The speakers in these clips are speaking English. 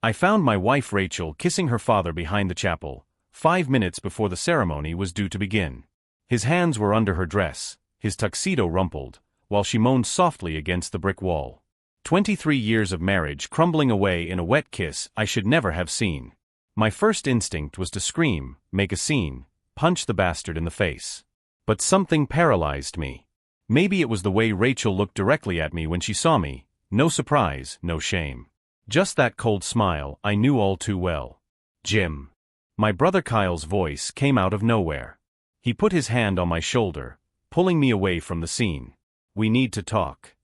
I found my wife Rachel kissing her father behind the chapel, 5 minutes before the ceremony was due to begin. His hands were under her dress, his tuxedo rumpled, while she moaned softly against the brick wall. 23 years of marriage crumbling away in a wet kiss I should never have seen. My first instinct was to scream, make a scene, punch the bastard in the face. But something paralyzed me. Maybe it was the way Rachel looked directly at me when she saw me, no surprise, no shame. Just that cold smile I knew all too well. Jim. My brother Kyle's voice came out of nowhere. He put his hand on my shoulder, pulling me away from the scene. We need to talk.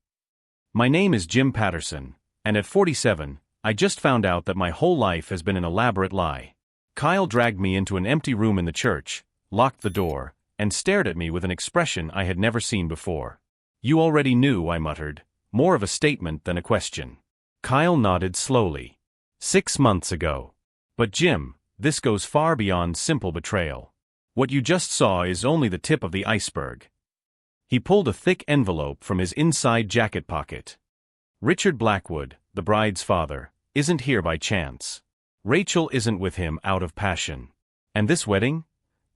My name is Jim Patterson, and at 47, I just found out that my whole life has been an elaborate lie. Kyle dragged me into an empty room in the church, locked the door, and stared at me with an expression I had never seen before. You already knew, I muttered, more of a statement than a question. Kyle nodded slowly. 6 months ago. But Jim, this goes far beyond simple betrayal. What you just saw is only the tip of the iceberg. He pulled a thick envelope from his inside jacket pocket. Richard Blackwood, the bride's father, isn't here by chance. Rachel isn't with him out of passion. And this wedding?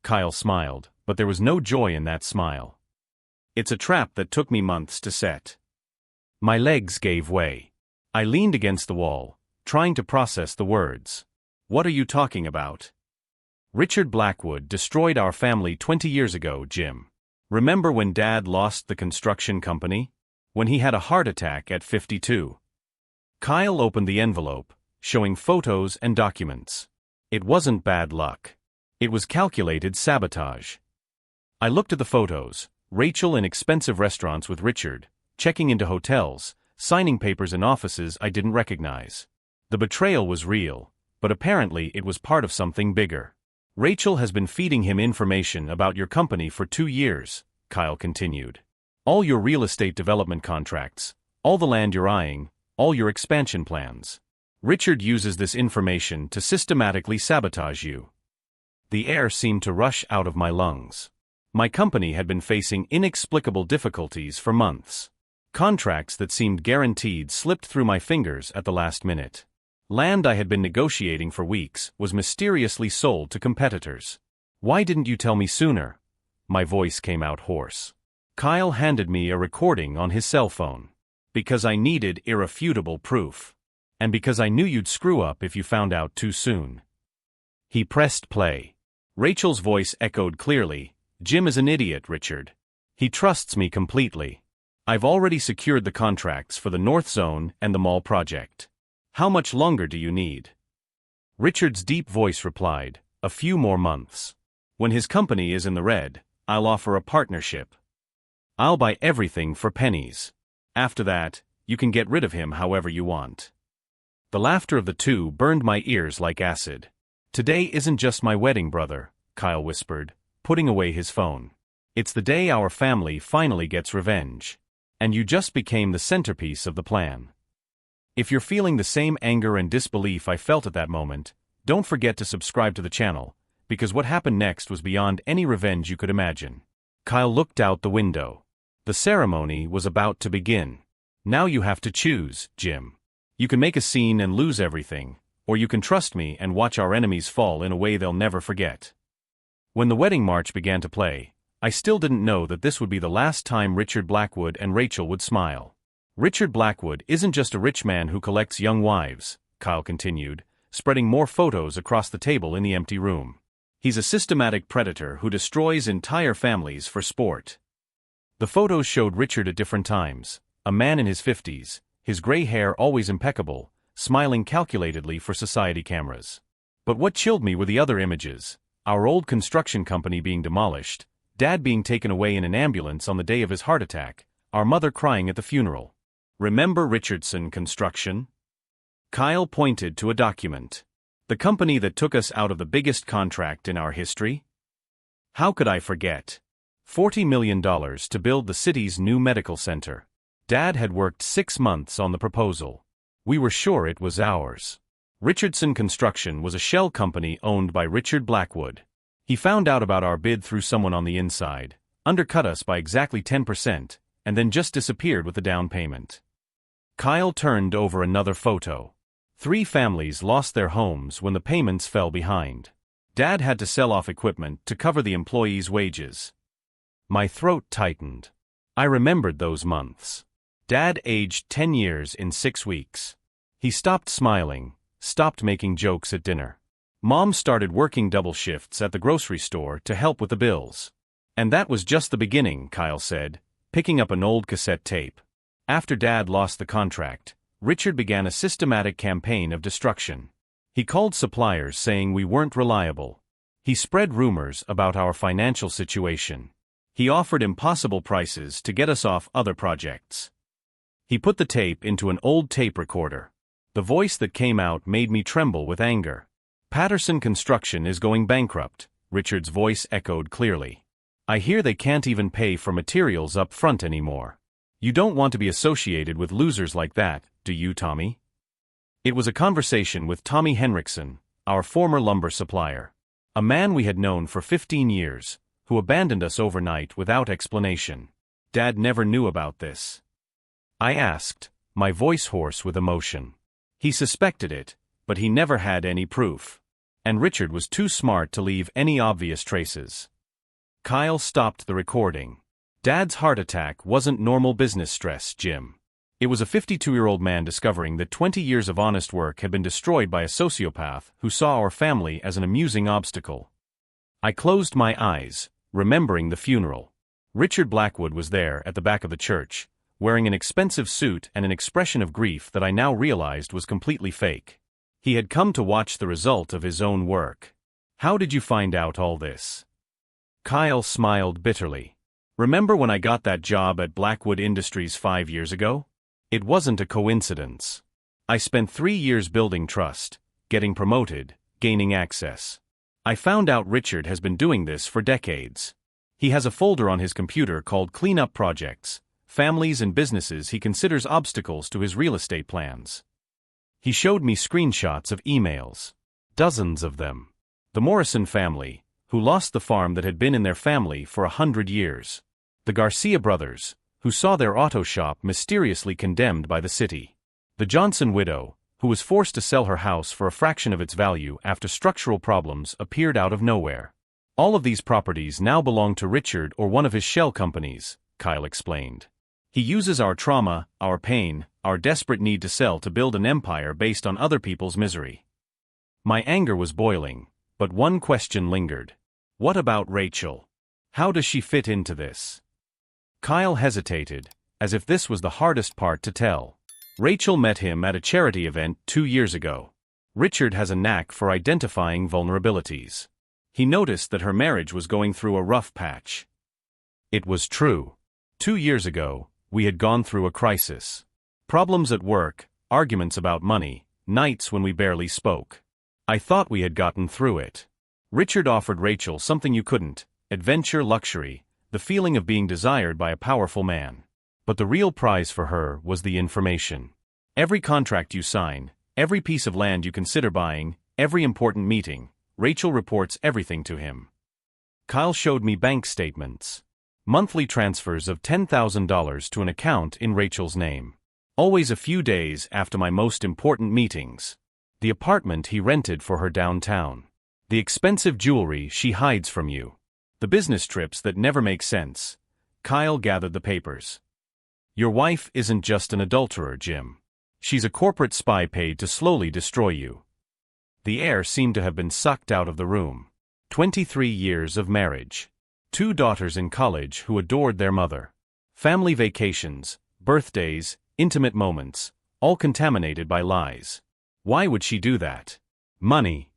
Kyle smiled, but there was no joy in that smile. It's a trap that took me months to set. My legs gave way. I leaned against the wall, trying to process the words. What are you talking about? Richard Blackwood destroyed our family 20 years ago, Jim. Remember when Dad lost the construction company? When he had a heart attack at 52. Kyle opened the envelope, showing photos and documents. It wasn't bad luck. It was calculated sabotage. I looked at the photos, Rachel in expensive restaurants with Richard, checking into hotels, signing papers in offices I didn't recognize. The betrayal was real, but apparently it was part of something bigger. Rachel has been feeding him information about your company for 2 years, Kyle continued. All your real estate development contracts, all the land you're eyeing, all your expansion plans. Richard uses this information to systematically sabotage you. The air seemed to rush out of my lungs. My company had been facing inexplicable difficulties for months. Contracts that seemed guaranteed slipped through my fingers at the last minute. Land I had been negotiating for weeks was mysteriously sold to competitors. Why didn't you tell me sooner? My voice came out hoarse. Kyle handed me a recording on his cell phone. Because I needed irrefutable proof. And because I knew you'd screw up if you found out too soon. He pressed play. Rachel's voice echoed clearly. Jim is an idiot, Richard. He trusts me completely. I've already secured the contracts for the North Zone and the mall project. How much longer do you need? Richard's deep voice replied, a few more months. When his company is in the red, I'll offer a partnership. I'll buy everything for pennies. After that, you can get rid of him however you want. The laughter of the two burned my ears like acid. Today isn't just my wedding, brother, Kyle whispered, putting away his phone. It's the day our family finally gets revenge. And you just became the centerpiece of the plan. If you're feeling the same anger and disbelief I felt at that moment, don't forget to subscribe to the channel, because what happened next was beyond any revenge you could imagine. Kyle looked out the window. The ceremony was about to begin. Now you have to choose, Jim. You can make a scene and lose everything, or you can trust me and watch our enemies fall in a way they'll never forget. When the wedding march began to play, I still didn't know that this would be the last time Richard Blackwood and Rachel would smile. Richard Blackwood isn't just a rich man who collects young wives, Kyle continued, spreading more photos across the table in the empty room. He's a systematic predator who destroys entire families for sport. The photos showed Richard at different times, a man in his 50s, his gray hair always impeccable, smiling calculatedly for society cameras. But what chilled me were the other images, our old construction company being demolished, Dad being taken away in an ambulance on the day of his heart attack, our mother crying at the funeral. Remember Richardson Construction? Kyle pointed to a document. The company that took us out of the biggest contract in our history? How could I forget? $40 million to build the city's new medical center. Dad had worked 6 months on the proposal. We were sure it was ours. Richardson Construction was a shell company owned by Richard Blackwood. He found out about our bid through someone on the inside, undercut us by exactly 10%, and then just disappeared with the down payment. Kyle turned over another photo. 3 families lost their homes when the payments fell behind. Dad had to sell off equipment to cover the employees' wages. My throat tightened. I remembered those months. Dad aged 10 years in 6 weeks. He stopped smiling, stopped making jokes at dinner. Mom started working double shifts at the grocery store to help with the bills. And that was just the beginning, Kyle said, picking up an old cassette tape. After Dad lost the contract, Richard began a systematic campaign of destruction. He called suppliers saying we weren't reliable. He spread rumors about our financial situation. He offered impossible prices to get us off other projects. He put the tape into an old tape recorder. The voice that came out made me tremble with anger. Patterson Construction is going bankrupt, Richard's voice echoed clearly. I hear they can't even pay for materials up front anymore. You don't want to be associated with losers like that, do you, Tommy? It was a conversation with Tommy Henriksen, our former lumber supplier. A man we had known for 15 years, who abandoned us overnight without explanation. Dad never knew about this. I asked, my voice hoarse with emotion. He suspected it, but he never had any proof. And Richard was too smart to leave any obvious traces. Kyle stopped the recording. Dad's heart attack wasn't normal business stress, Jim. It was a 52-year-old man discovering that 20 years of honest work had been destroyed by a sociopath who saw our family as an amusing obstacle. I closed my eyes, remembering the funeral. Richard Blackwood was there at the back of the church, wearing an expensive suit and an expression of grief that I now realized was completely fake. He had come to watch the result of his own work. How did you find out all this? Kyle smiled bitterly. Remember when I got that job at Blackwood Industries 5 years ago? It wasn't a coincidence. I spent 3 years building trust, getting promoted, gaining access. I found out Richard has been doing this for decades. He has a folder on his computer called Cleanup Projects, families and businesses he considers obstacles to his real estate plans. He showed me screenshots of emails. Dozens of them. The Morrison family, who lost the farm that had been in their family for 100 years. The Garcia brothers, who saw their auto shop mysteriously condemned by the city. The Johnson widow, who was forced to sell her house for a fraction of its value after structural problems appeared out of nowhere. All of these properties now belong to Richard or one of his shell companies, Kyle explained. He uses our trauma, our pain, our desperate need to sell to build an empire based on other people's misery. My anger was boiling, but one question lingered. What about Rachel? How does she fit into this? Kyle hesitated, as if this was the hardest part to tell. Rachel met him at a charity event 2 years ago. Richard has a knack for identifying vulnerabilities. He noticed that her marriage was going through a rough patch. It was true. 2 years ago, we had gone through a crisis. Problems at work, arguments about money, nights when we barely spoke. I thought we had gotten through it. Richard offered Rachel something you couldn't: adventure, luxury, the feeling of being desired by a powerful man. But the real prize for her was the information. Every contract you sign, every piece of land you consider buying, every important meeting, Rachel reports everything to him. Kyle showed me bank statements. Monthly transfers of $10,000 to an account in Rachel's name. Always a few days after my most important meetings. The apartment he rented for her downtown. The expensive jewelry she hides from you. The business trips that never make sense. Kyle gathered the papers. Your wife isn't just an adulterer, Jim. She's a corporate spy paid to slowly destroy you. The air seemed to have been sucked out of the room. 23 years of marriage. 2 daughters in college who adored their mother. Family vacations, birthdays, intimate moments, all contaminated by lies. Why would she do that? Money.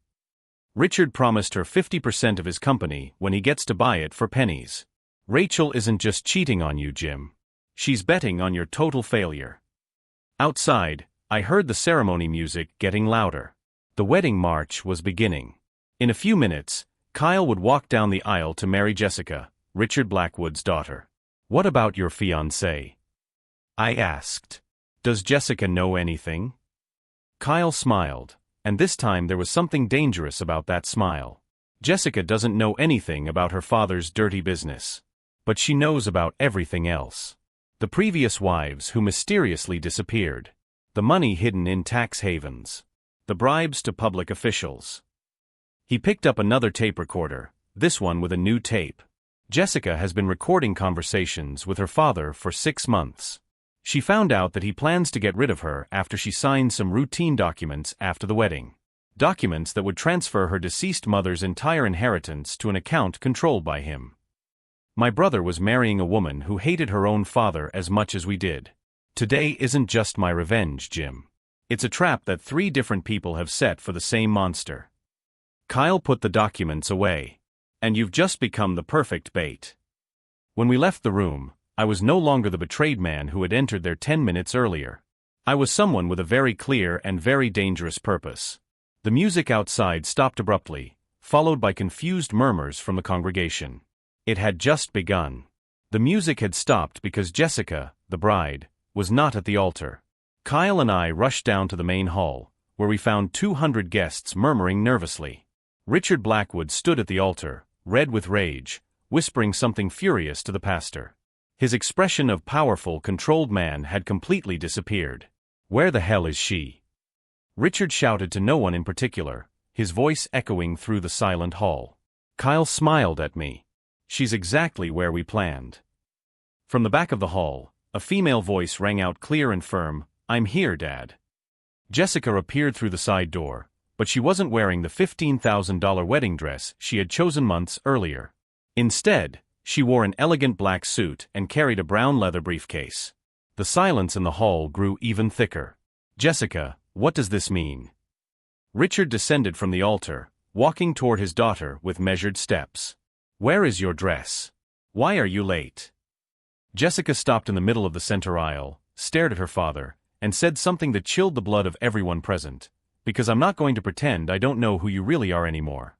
Richard promised her 50% of his company when he gets to buy it for pennies. Rachel isn't just cheating on you, Jim. She's betting on your total failure. Outside, I heard the ceremony music getting louder. The wedding march was beginning. In a few minutes, Kyle would walk down the aisle to marry Jessica, Richard Blackwood's daughter. What about your fiancée? I asked. Does Jessica know anything? Kyle smiled, and this time there was something dangerous about that smile. Jessica doesn't know anything about her father's dirty business. But she knows about everything else. The previous wives who mysteriously disappeared. The money hidden in tax havens. the bribes to public officials. He picked up another tape recorder, this one with a new tape. Jessica has been recording conversations with her father for 6 months. She found out that he plans to get rid of her after she signs some routine documents after the wedding. Documents that would transfer her deceased mother's entire inheritance to an account controlled by him. My brother was marrying a woman who hated her own father as much as we did. Today isn't just my revenge, Jim. It's a trap that 3 different people have set for the same monster. Kyle put the documents away. And you've just become the perfect bait. When we left the room, I was no longer the betrayed man who had entered there 10 minutes earlier. I was someone with a very clear and very dangerous purpose. The music outside stopped abruptly, followed by confused murmurs from the congregation. It had just begun. The music had stopped because Jessica, the bride, was not at the altar. Kyle and I rushed down to the main hall, where we found 200 guests murmuring nervously. Richard Blackwood stood at the altar, red with rage, whispering something furious to the pastor. His expression of powerful, controlled man had completely disappeared. "Where the hell is she?" Richard shouted to no one in particular, his voice echoing through the silent hall. Kyle smiled at me. "She's exactly where we planned." From the back of the hall, a female voice rang out clear and firm, "I'm here, Dad." Jessica appeared through the side door, but she wasn't wearing the $15,000 wedding dress she had chosen months earlier. Instead, she wore an elegant black suit and carried a brown leather briefcase. The silence in the hall grew even thicker. "Jessica, what does this mean?" Richard descended from the altar, walking toward his daughter with measured steps. "Where is your dress? Why are you late?" Jessica stopped in the middle of the center aisle, stared at her father, and said something that chilled the blood of everyone present. "Because I'm not going to pretend I don't know who you really are anymore."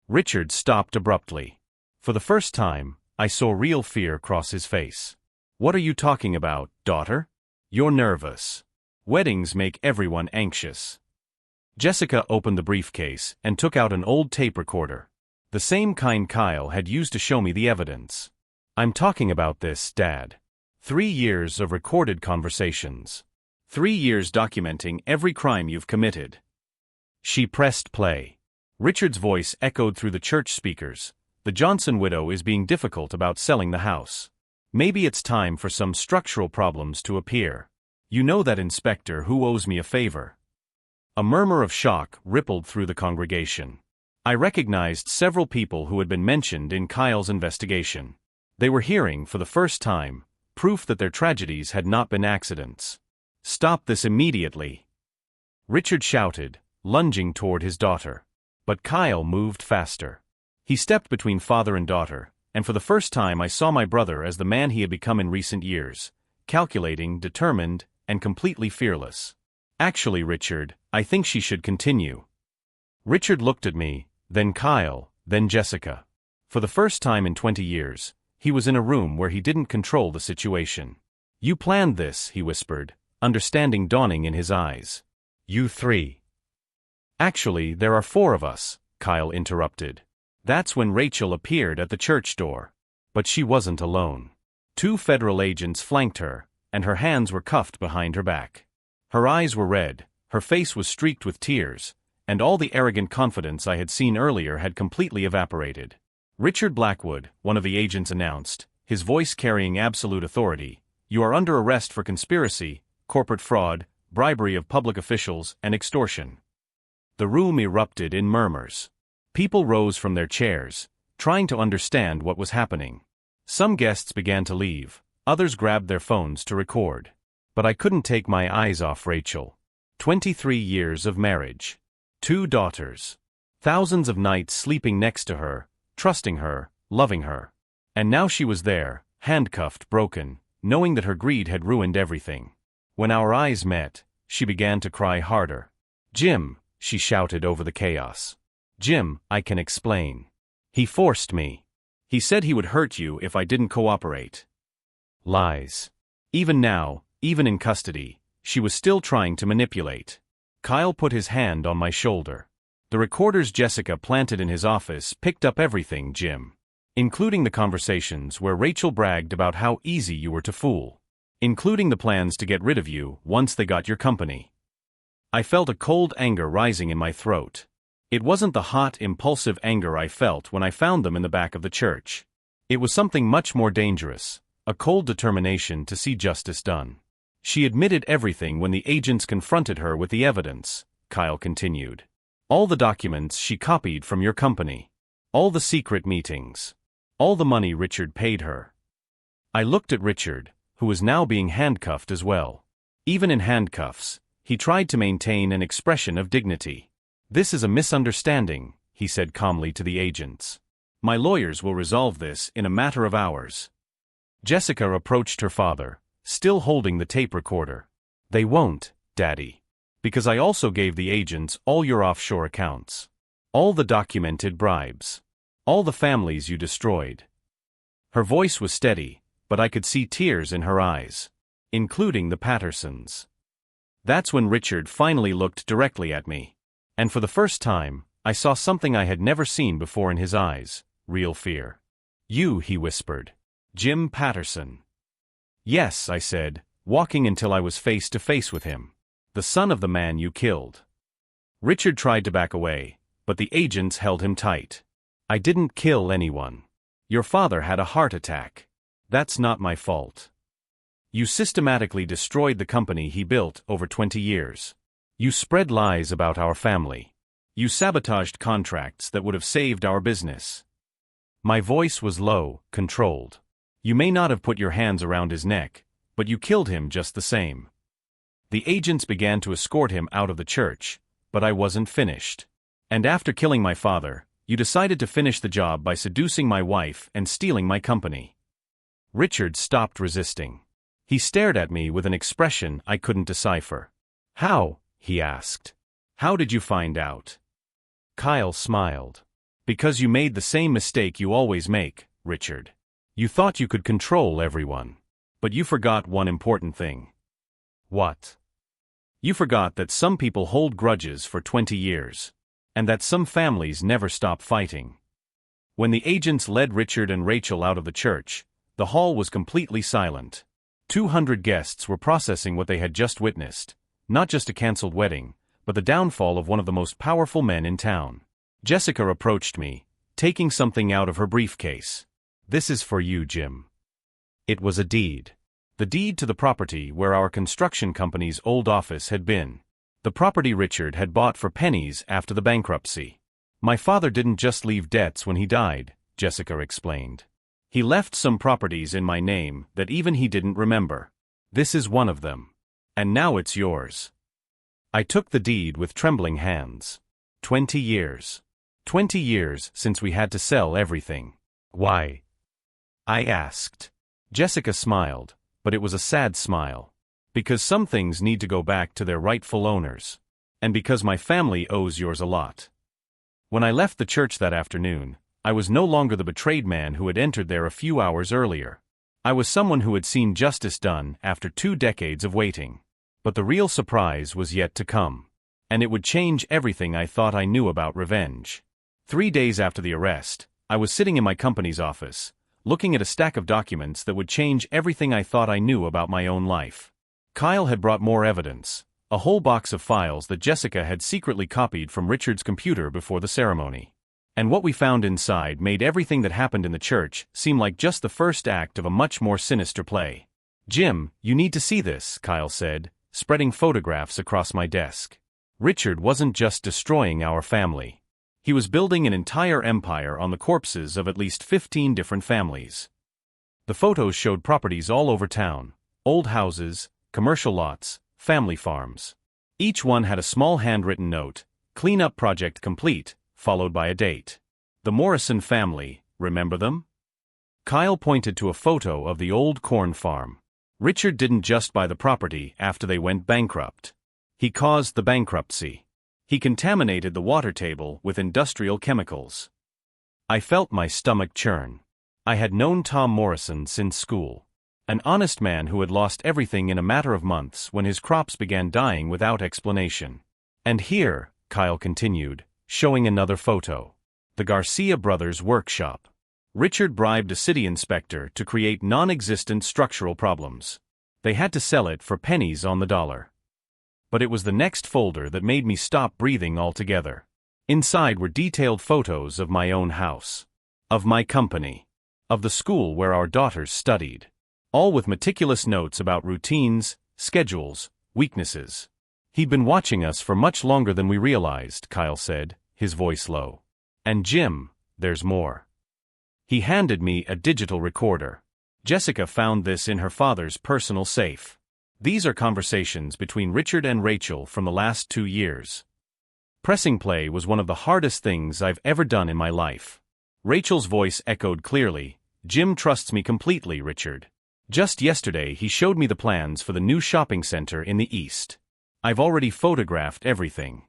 Richard stopped abruptly. For the first time, I saw real fear cross his face. "What are you talking about, daughter? You're nervous. Weddings make everyone anxious." Jessica opened the briefcase and took out an old tape recorder. The same kind Kyle had used to show me the evidence. "I'm talking about this, Dad. 3 years of recorded conversations. 3 years documenting every crime you've committed." She pressed play. Richard's voice echoed through the church speakers. "The Johnson widow is being difficult about selling the house. Maybe it's time for some structural problems to appear. You know that inspector who owes me a favor." A murmur of shock rippled through the congregation. I recognized several people who had been mentioned in Kyle's investigation. They were hearing, for the first time, proof that their tragedies had not been accidents. "Stop this immediately!" Richard shouted, lunging toward his daughter. But Kyle moved faster. He stepped between father and daughter, and for the first time I saw my brother as the man he had become in recent years, calculating, determined, and completely fearless. "Actually, Richard, I think she should continue." Richard looked at me, then Kyle, then Jessica. For the first time in 20 years, he was in a room where he didn't control the situation. "You planned this," he whispered, understanding dawning in his eyes. "You 3. "Actually, there are 4 of us," Kyle interrupted. That's when Rachel appeared at the church door. But she wasn't alone. 2 federal agents flanked her, and her hands were cuffed behind her back. Her eyes were red, her face was streaked with tears, and all the arrogant confidence I had seen earlier had completely evaporated. "Richard Blackwood," one of the agents announced, his voice carrying absolute authority, "you are under arrest for conspiracy, corporate fraud, bribery of public officials, and extortion." The room erupted in murmurs. People rose from their chairs, trying to understand what was happening. Some guests began to leave, others grabbed their phones to record. But I couldn't take my eyes off Rachel. 23 years of marriage. 2 daughters. Thousands of nights sleeping next to her, trusting her, loving her. And now she was there, handcuffed, broken, knowing that her greed had ruined everything. When our eyes met, she began to cry harder. "Jim," she shouted over the chaos. "Jim, I can explain. He forced me. He said he would hurt you if I didn't cooperate." Lies. Even now, even in custody, she was still trying to manipulate. Kyle put his hand on my shoulder. "The recorders Jessica planted in his office picked up everything, Jim. Including the conversations where Rachel bragged about how easy you were to fool. Including the plans to get rid of you once they got your company." I felt a cold anger rising in my throat. It wasn't the hot, impulsive anger I felt when I found them in the back of the church. It was something much more dangerous, a cold determination to see justice done. She admitted everything when the agents confronted her with the evidence, Kyle continued. All the documents she copied from your company. All the secret meetings. All the money Richard paid her. I looked at Richard, who was now being handcuffed as well. Even in handcuffs, he tried to maintain an expression of dignity. This is a misunderstanding, he said calmly to the agents. My lawyers will resolve this in a matter of hours. Jessica approached her father, still holding the tape recorder. They won't, Daddy. Because I also gave the agents all your offshore accounts. All the documented bribes. All the families you destroyed. Her voice was steady, but I could see tears in her eyes. Including the Pattersons. That's when Richard finally looked directly at me. And for the first time, I saw something I had never seen before in his eyes, real fear. You, he whispered. Jim Patterson. Yes, I said, walking until I was face to face with him. The son of the man you killed. Richard tried to back away, but the agents held him tight. I didn't kill anyone. Your father had a heart attack. That's not my fault. You systematically destroyed the company he built over 20 years. You spread lies about our family. You sabotaged contracts that would have saved our business. My voice was low, controlled. You may not have put your hands around his neck, but you killed him just the same. The agents began to escort him out of the church, but I wasn't finished. And after killing my father, you decided to finish the job by seducing my wife and stealing my company. Richard stopped resisting. He stared at me with an expression I couldn't decipher. How? He asked. How did you find out? Kyle smiled. Because you made the same mistake you always make, Richard. You thought you could control everyone. But you forgot one important thing. What? You forgot that some people hold grudges for 20 years. And that some families never stop fighting. When the agents led Richard and Rachel out of the church, the hall was completely silent. 200 guests were processing what they had just witnessed, not just a cancelled wedding, but the downfall of one of the most powerful men in town. Jessica approached me, taking something out of her briefcase. This is for you, Jim. It was a deed. The deed to the property where our construction company's old office had been. The property Richard had bought for pennies after the bankruptcy. My father didn't just leave debts when he died, Jessica explained. He left some properties in my name that even he didn't remember. This is one of them. And now it's yours. I took the deed with trembling hands. 20 years. 20 years since we had to sell everything. Why? I asked. Jessica smiled, but it was a sad smile. Because some things need to go back to their rightful owners. And because my family owes yours a lot. When I left the church that afternoon, I was no longer the betrayed man who had entered there a few hours earlier. I was someone who had seen justice done after 2 decades of waiting. But the real surprise was yet to come. And it would change everything I thought I knew about revenge. 3 days after the arrest, I was sitting in my company's office, looking at a stack of documents that would change everything I thought I knew about my own life. Kyle had brought more evidence, a whole box of files that Jessica had secretly copied from Richard's computer before the ceremony. And what we found inside made everything that happened in the church seem like just the first act of a much more sinister play. Jim, you need to see this, Kyle said, spreading photographs across my desk. Richard wasn't just destroying our family. He was building an entire empire on the corpses of at least 15 different families. The photos showed properties all over town, old houses, commercial lots, family farms. Each one had a small handwritten note, "Cleanup project complete," followed by a date. The Morrison family, remember them? Kyle pointed to a photo of the old corn farm. Richard didn't just buy the property after they went bankrupt. He caused the bankruptcy. He contaminated the water table with industrial chemicals. I felt my stomach churn. I had known Tom Morrison since school. An honest man who had lost everything in a matter of months when his crops began dying without explanation. And here, Kyle continued, showing another photo. The Garcia brothers' workshop. Richard bribed a city inspector to create non-existent structural problems. They had to sell it for pennies on the dollar. But it was the next folder that made me stop breathing altogether. Inside were detailed photos of my own house, of my company, of the school where our daughters studied, all with meticulous notes about routines, schedules, weaknesses. He'd been watching us for much longer than we realized, Kyle said, his voice low. And Jim, there's more. He handed me a digital recorder. Jessica found this in her father's personal safe. These are conversations between Richard and Rachel from the last 2 years. Pressing play was one of the hardest things I've ever done in my life. Rachel's voice echoed clearly, "Jim trusts me completely, Richard. Just yesterday he showed me the plans for the new shopping center in the east. I've already photographed everything."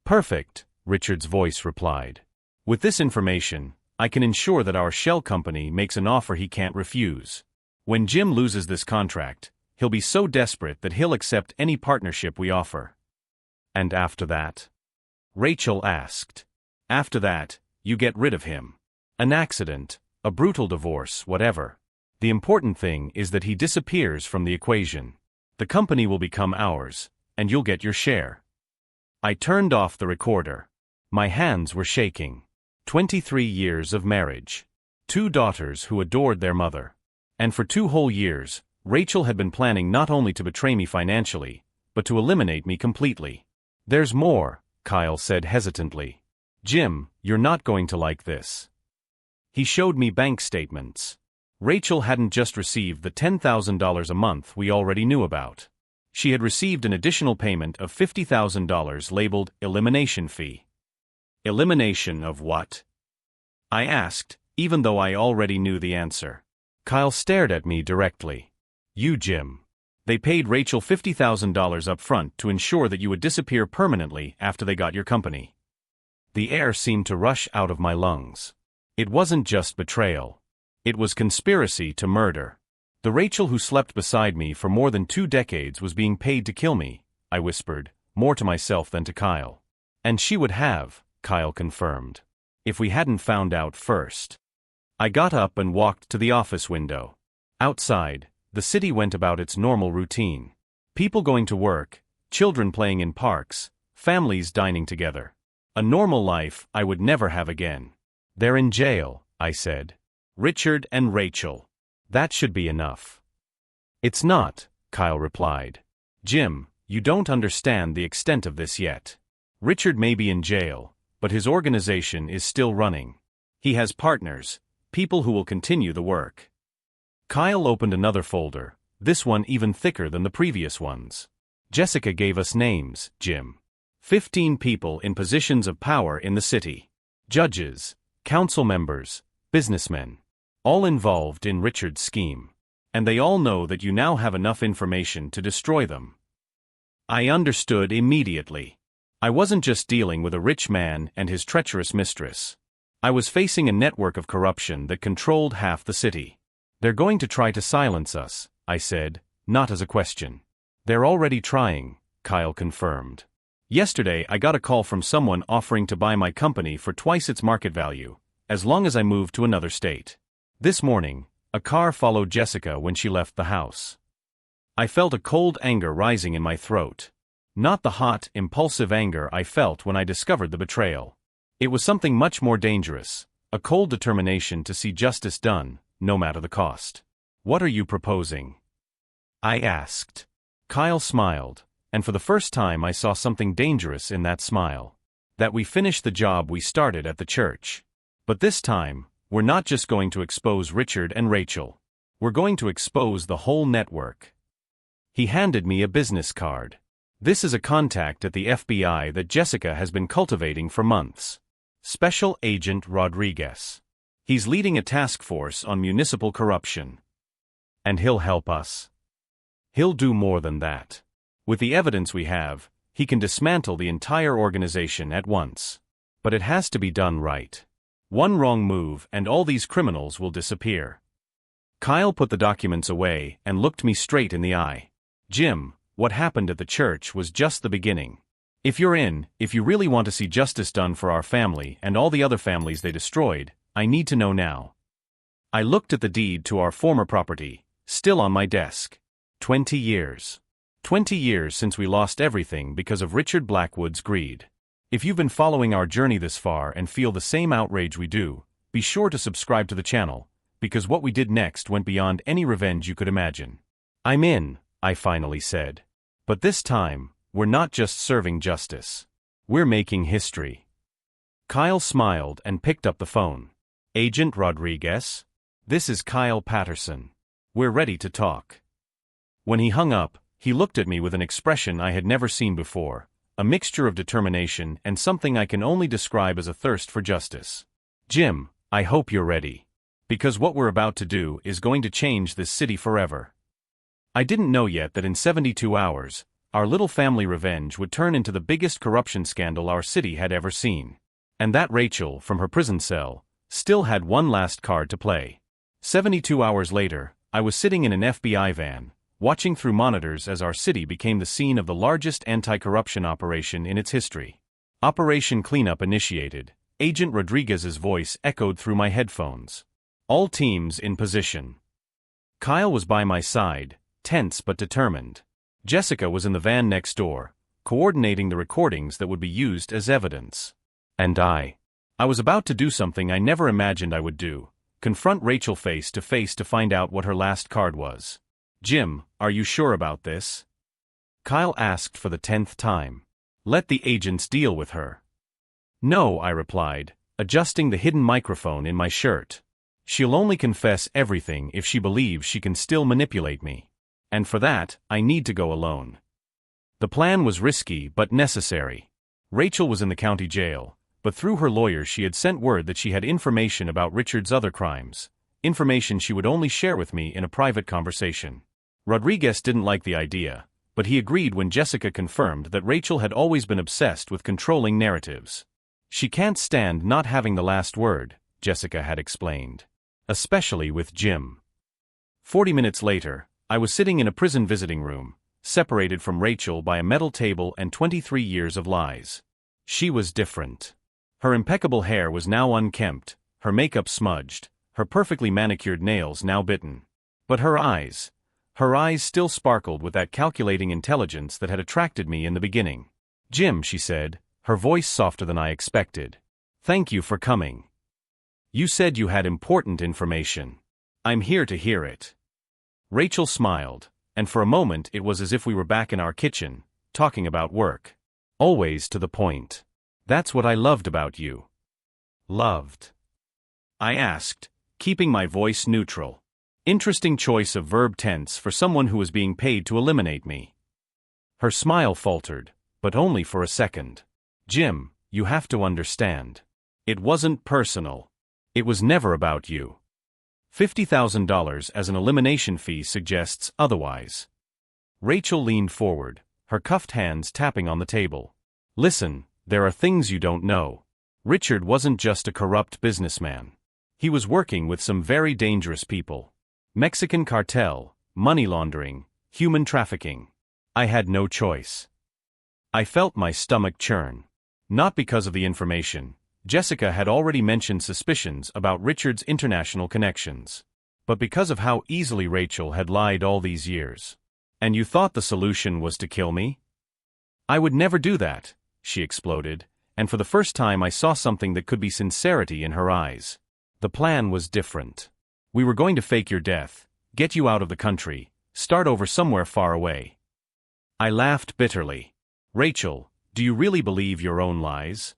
"Perfect," Richard's voice replied. "With this information, I can ensure that our shell company makes an offer he can't refuse. When Jim loses this contract, he'll be so desperate that he'll accept any partnership we offer." "And after that?" Rachel asked. "After that, you get rid of him. An accident, a brutal divorce, whatever. The important thing is that he disappears from the equation. The company will become ours, and you'll get your share." I turned off the recorder. My hands were shaking. 23 years of marriage. 2 daughters who adored their mother. And for 2 whole years, Rachel had been planning not only to betray me financially, but to eliminate me completely. "There's more," Kyle said hesitantly. "Jim, you're not going to like this." He showed me bank statements. Rachel hadn't just received the $10,000 a month we already knew about. She had received an additional payment of $50,000 labeled elimination fee. Elimination of what? I asked, even though I already knew the answer. Kyle stared at me directly. "You, Jim. They paid Rachel $50,000 up front to ensure that you would disappear permanently after they got your company." The air seemed to rush out of my lungs. It wasn't just betrayal. It was conspiracy to murder. The Rachel who slept beside me for more than 2 decades was being paid to kill me, I whispered, more to myself than to Kyle. "And she would have," Kyle confirmed, "if we hadn't found out first." I got up and walked to the office window. Outside, the city went about its normal routine. People going to work, children playing in parks, families dining together. A normal life I would never have again. "They're in jail," I said. "Richard and Rachel. That should be enough." "It's not," Kyle replied. "Jim, you don't understand the extent of this yet. Richard may be in jail, but his organization is still running. He has partners, people who will continue the work." Kyle opened another folder, this one even thicker than the previous ones. "Jessica gave us names, Jim. 15 people in positions of power in the city. Judges, council members, businessmen. All involved in Richard's scheme. And they all know that you now have enough information to destroy them." I understood immediately. I wasn't just dealing with a rich man and his treacherous mistress. I was facing a network of corruption that controlled half the city. "They're going to try to silence us," I said, not as a question. "They're already trying," Kyle confirmed. "Yesterday I got a call from someone offering to buy my company for twice its market value, as long as I move to another state. This morning, a car followed Jessica when she left the house." I felt a cold anger rising in my throat. Not the hot, impulsive anger I felt when I discovered the betrayal. It was something much more dangerous, a cold determination to see justice done, no matter the cost. "What are you proposing?" I asked. Kyle smiled, and for the first time I saw something dangerous in that smile. "That we finish the job we started at the church. But this time, we're not just going to expose Richard and Rachel. We're going to expose the whole network." He handed me a business card. "This is a contact at the FBI that Jessica has been cultivating for months. Special Agent Rodriguez. He's leading a task force on municipal corruption. And he'll help us. He'll do more than that. With the evidence we have, he can dismantle the entire organization at once. But it has to be done right. One wrong move and all these criminals will disappear." Kyle put the documents away and looked me straight in the eye. "Jim, what happened at the church was just the beginning. If you really want to see justice done for our family and all the other families they destroyed, I need to know now." I looked at the deed to our former property, still on my desk. 20 years. 20 years since we lost everything because of Richard Blackwood's greed. If you've been following our journey this far and feel the same outrage we do, be sure to subscribe to the channel, because what we did next went beyond any revenge you could imagine. I'm in, I finally said. But this time, we're not just serving justice. We're making history. Kyle smiled and picked up the phone. Agent Rodriguez? This is Kyle Patterson. We're ready to talk. When he hung up, he looked at me with an expression I had never seen before, a mixture of determination and something I can only describe as a thirst for justice. Jim, I hope you're ready. Because what we're about to do is going to change this city forever. I didn't know yet that in 72 hours, our little family revenge would turn into the biggest corruption scandal our city had ever seen. And that Rachel, from her prison cell, still had one last card to play. 72 hours later, I was sitting in an FBI van, watching through monitors as our city became the scene of the largest anti-corruption operation in its history. Operation Cleanup initiated. Agent Rodriguez's voice echoed through my headphones. All teams in position. Kyle was by my side, tense but determined. Jessica was in the van next door, coordinating the recordings that would be used as evidence. And I was about to do something I never imagined I would do, confront Rachel face to find out what her last card was. Jim, are you sure about this? Kyle asked for the 10th time. Let the agents deal with her. No, I replied, adjusting the hidden microphone in my shirt. She'll only confess everything if she believes she can still manipulate me. And for that, I need to go alone. The plan was risky but necessary. Rachel was in the county jail, but through her lawyers she had sent word that she had information about Richard's other crimes, information she would only share with me in a private conversation. Rodriguez didn't like the idea, but he agreed when Jessica confirmed that Rachel had always been obsessed with controlling narratives. She can't stand not having the last word, Jessica had explained. Especially with Jim. 40 minutes later, I was sitting in a prison visiting room, separated from Rachel by a metal table and 23 years of lies. She was different. Her impeccable hair was now unkempt, her makeup smudged, her perfectly manicured nails now bitten. But her eyes still sparkled with that calculating intelligence that had attracted me in the beginning. Jim, she said, her voice softer than I expected. Thank you for coming. You said you had important information. I'm here to hear it. Rachel smiled, and for a moment it was as if we were back in our kitchen, talking about work. Always to the point. That's what I loved about you. Loved? I asked, keeping my voice neutral. Interesting choice of verb tense for someone who was being paid to eliminate me. Her smile faltered, but only for a second. Jim, you have to understand. It wasn't personal. It was never about you. $50,000 as an elimination fee suggests otherwise. Rachel leaned forward, her cuffed hands tapping on the table. Listen, there are things you don't know. Richard wasn't just a corrupt businessman. He was working with some very dangerous people. Mexican cartel, money laundering, human trafficking. I had no choice. I felt my stomach churn. Not because of the information. Jessica had already mentioned suspicions about Richard's international connections. But because of how easily Rachel had lied all these years. And you thought the solution was to kill me? I would never do that, she exploded, and for the first time I saw something that could be sincerity in her eyes. The plan was different. We were going to fake your death, get you out of the country, start over somewhere far away. I laughed bitterly. Rachel, do you really believe your own lies?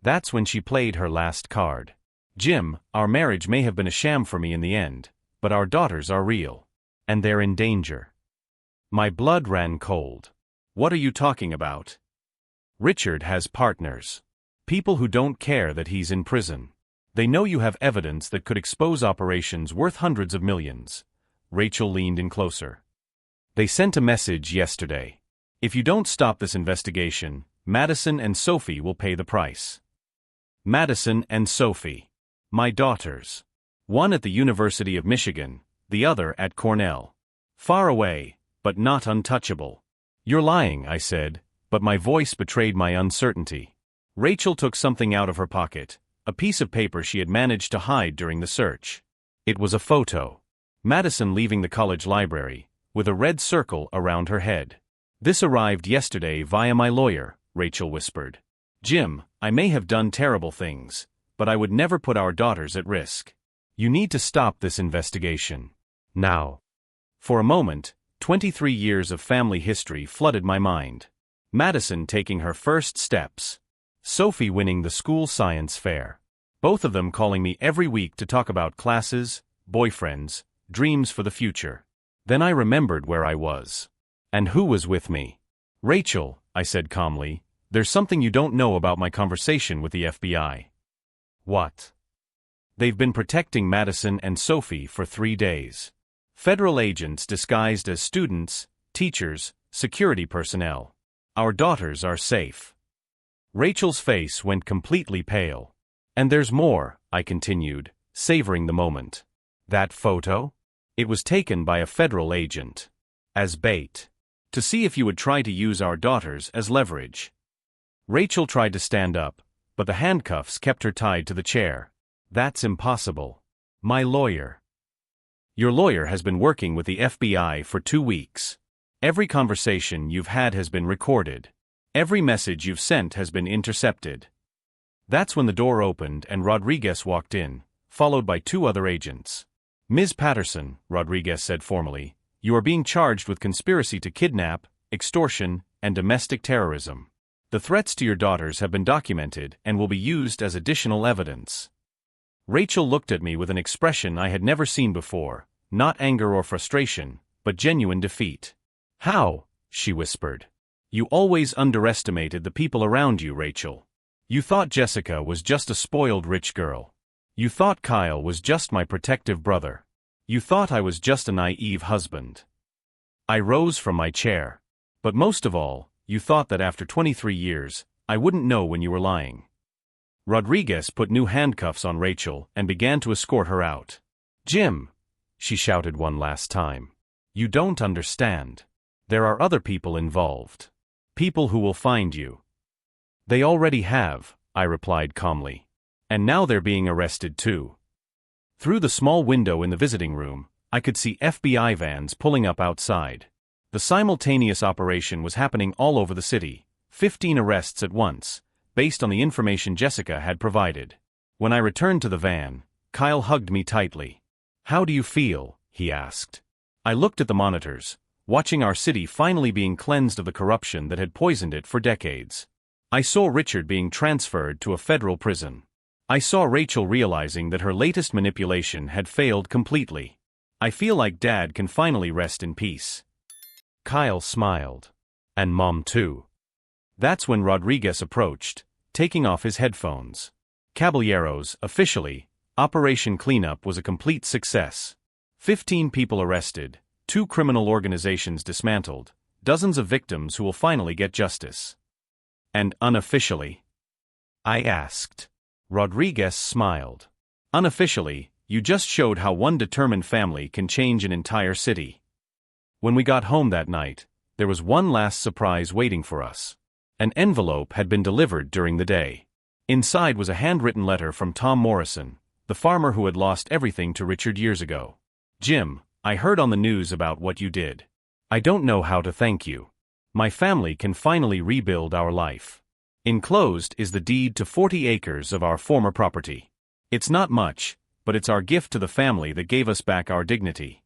That's when she played her last card. Jim, our marriage may have been a sham for me in the end, but our daughters are real. And they're in danger. My blood ran cold. What are you talking about? Richard has partners. People who don't care that he's in prison. They know you have evidence that could expose operations worth hundreds of millions. Rachel leaned in closer. They sent a message yesterday. If you don't stop this investigation, Madison and Sophie will pay the price. Madison and Sophie. My daughters. One at the University of Michigan, the other at Cornell. Far away, but not untouchable. You're lying, I said, but my voice betrayed my uncertainty. Rachel took something out of her pocket, a piece of paper she had managed to hide during the search. It was a photo. Madison leaving the college library, with a red circle around her head. This arrived yesterday via my lawyer, Rachel whispered. Jim, I may have done terrible things, but I would never put our daughters at risk. You need to stop this investigation. Now. For a moment, 23 years of family history flooded my mind. Madison taking her first steps. Sophie winning the school science fair. Both of them calling me every week to talk about classes, boyfriends, dreams for the future. Then I remembered where I was. And who was with me. Rachel, I said calmly, there's something you don't know about my conversation with the FBI. What? They've been protecting Madison and Sophie for 3 days. Federal agents disguised as students, teachers, security personnel. Our daughters are safe. Rachel's face went completely pale. And there's more, I continued, savoring the moment. That photo? It was taken by a federal agent. As bait. To see if you would try to use our daughters as leverage. Rachel tried to stand up, but the handcuffs kept her tied to the chair. That's impossible. My lawyer. Your lawyer has been working with the FBI for 2 weeks. Every conversation you've had has been recorded. Every message you've sent has been intercepted. That's when the door opened and Rodriguez walked in, followed by 2 other agents. Ms. Patterson, Rodriguez said formally, you are being charged with conspiracy to kidnap, extortion, and domestic terrorism. The threats to your daughters have been documented and will be used as additional evidence. Rachel looked at me with an expression I had never seen before, not anger or frustration, but genuine defeat. How? She whispered. You always underestimated the people around you, Rachel. You thought Jessica was just a spoiled rich girl. You thought Kyle was just my protective brother. You thought I was just a naive husband. I rose from my chair. But most of all, you thought that after 23 years, I wouldn't know when you were lying. Rodriguez put new handcuffs on Rachel and began to escort her out. Jim, she shouted one last time. You don't understand. There are other people involved. People who will find you. They already have, I replied calmly. And now they're being arrested too. Through the small window in the visiting room, I could see FBI vans pulling up outside. The simultaneous operation was happening all over the city, 15 arrests at once, based on the information Jessica had provided. When I returned to the van, Kyle hugged me tightly. How do you feel? He asked. I looked at the monitors, watching our city finally being cleansed of the corruption that had poisoned it for decades. I saw Richard being transferred to a federal prison. I saw Rachel realizing that her latest manipulation had failed completely. I feel like Dad can finally rest in peace. Kyle smiled. And Mom too. That's when Rodriguez approached, taking off his headphones. Caballeros, officially, Operation Cleanup was a complete success. 15 people arrested, 2 criminal organizations dismantled, dozens of victims who will finally get justice. And unofficially? I asked. Rodriguez smiled. Unofficially, you just showed how one determined family can change an entire city. When we got home that night, there was one last surprise waiting for us. An envelope had been delivered during the day. Inside was a handwritten letter from Tom Morrison, the farmer who had lost everything to Richard years ago. Jim, I heard on the news about what you did. I don't know how to thank you. My family can finally rebuild our life. Enclosed is the deed to 40 acres of our former property. It's not much, but it's our gift to the family that gave us back our dignity.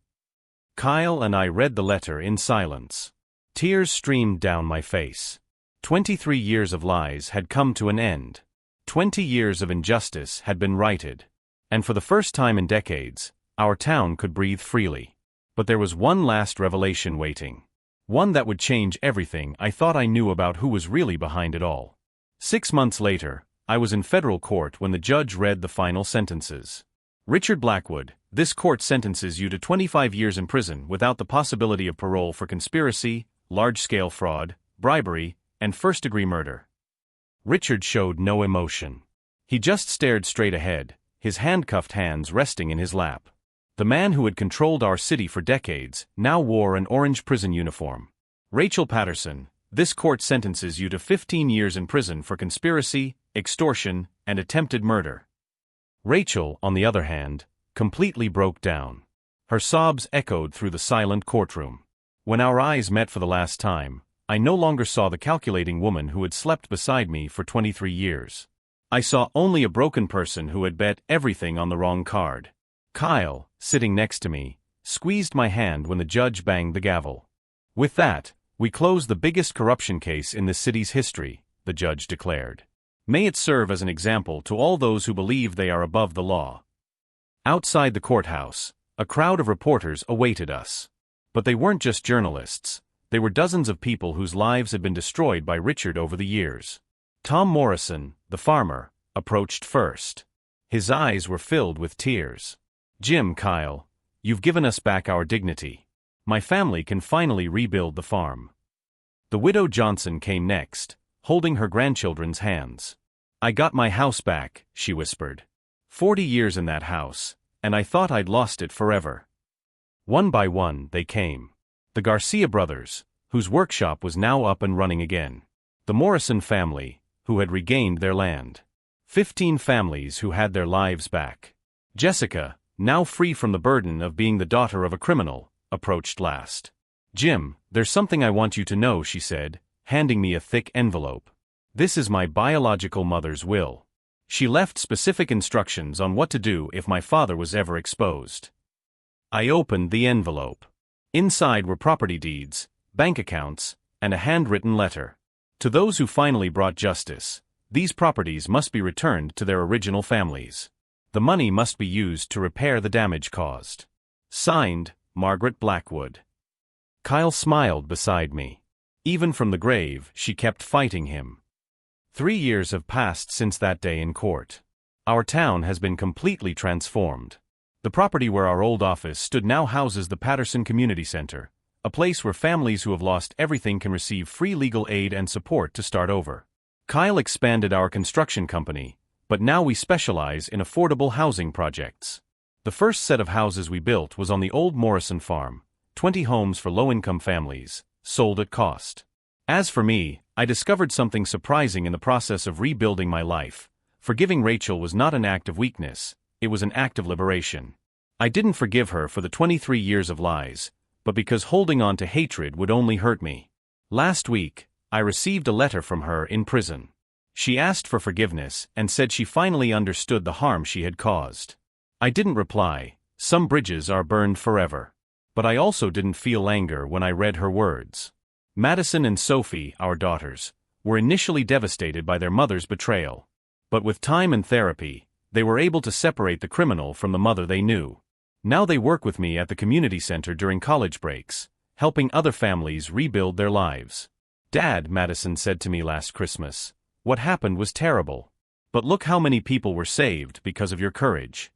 Kyle and I read the letter in silence. Tears streamed down my face. 23 years of lies had come to an end. 20 years of injustice had been righted. And for the first time in decades, our town could breathe freely. But there was one last revelation waiting. One that would change everything I thought I knew about who was really behind it all. 6 months later, I was in federal court when the judge read the final sentences. Richard Blackwood, this court sentences you to 25 years in prison without the possibility of parole for conspiracy, large-scale fraud, bribery, and first-degree murder. Richard showed no emotion. He just stared straight ahead, his handcuffed hands resting in his lap. The man who had controlled our city for decades now wore an orange prison uniform. Rachel Patterson, this court sentences you to 15 years in prison for conspiracy, extortion, and attempted murder. Rachel, on the other hand, completely broke down. Her sobs echoed through the silent courtroom. When our eyes met for the last time, I no longer saw the calculating woman who had slept beside me for 23 years. I saw only a broken person who had bet everything on the wrong card. Kyle, sitting next to me, squeezed my hand when the judge banged the gavel. With that, we close the biggest corruption case in the city's history, the judge declared. May it serve as an example to all those who believe they are above the law. Outside the courthouse, a crowd of reporters awaited us. But they weren't just journalists. They were dozens of people whose lives had been destroyed by Richard over the years. Tom Morrison, the farmer, approached first. His eyes were filled with tears. "Jim, Kyle, you've given us back our dignity. My family can finally rebuild the farm." The widow Johnson came next, holding her grandchildren's hands. "I got my house back," she whispered. 40 years in that house, and I thought I'd lost it forever." One by one, they came. The Garcia brothers, whose workshop was now up and running again. The Morrison family, who had regained their land. 15 families who had their lives back. Jessica, now free from the burden of being the daughter of a criminal, approached last. "Jim, there's something I want you to know," she said, handing me a thick envelope. "This is my biological mother's will. She left specific instructions on what to do if my father was ever exposed." I opened the envelope. Inside were property deeds, bank accounts, and a handwritten letter. To those who finally brought justice, these properties must be returned to their original families. The money must be used to repair the damage caused. Signed, Margaret Blackwood. Kyle smiled beside me. Even from the grave, she kept fighting him. 3 years have passed since that day in court. Our town has been completely transformed. The property where our old office stood now houses the Patterson Community Center, a place where families who have lost everything can receive free legal aid and support to start over. Kyle expanded our construction company, but now we specialize in affordable housing projects. The first set of houses we built was on the old Morrison farm, 20 homes for low-income families, sold at cost. As for me, I discovered something surprising in the process of rebuilding my life. Forgiving Rachel was not an act of weakness, it was an act of liberation. I didn't forgive her for the 23 years of lies, but because holding on to hatred would only hurt me. Last week, I received a letter from her in prison. She asked for forgiveness and said she finally understood the harm she had caused. I didn't reply. Some bridges are burned forever. But I also didn't feel anger when I read her words. Madison and Sophie, our daughters, were initially devastated by their mother's betrayal. But with time and therapy, they were able to separate the criminal from the mother they knew. Now they work with me at the community center during college breaks, helping other families rebuild their lives. "Dad," Madison said to me last Christmas, "what happened was terrible. But look how many people were saved because of your courage."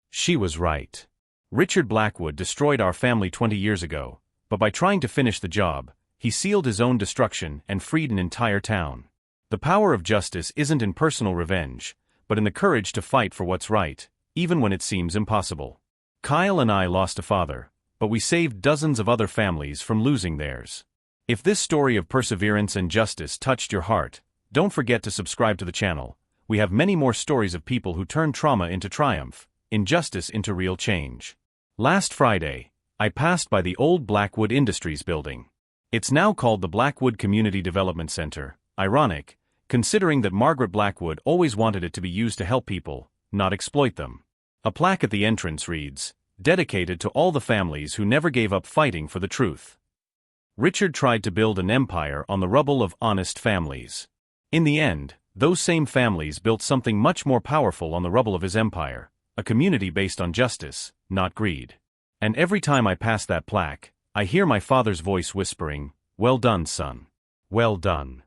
She was right. Richard Blackwood destroyed our family 20 years ago, but by trying to finish the job, he sealed his own destruction and freed an entire town. The power of justice isn't in personal revenge, but in the courage to fight for what's right, even when it seems impossible. Kyle and I lost a father, but we saved dozens of other families from losing theirs. If this story of perseverance and justice touched your heart, don't forget to subscribe to the channel. We have many more stories of people who turned trauma into triumph, injustice into real change. Last Friday, I passed by the old Blackwood Industries building. It's now called the Blackwood Community Development Center. Ironic, considering that Margaret Blackwood always wanted it to be used to help people, not exploit them. A plaque at the entrance reads, "Dedicated to all the families who never gave up fighting for the truth." Richard tried to build an empire on the rubble of honest families. In the end, those same families built something much more powerful on the rubble of his empire, a community based on justice, not greed. And every time I pass that plaque, I hear my father's voice whispering, "Well done, son. Well done."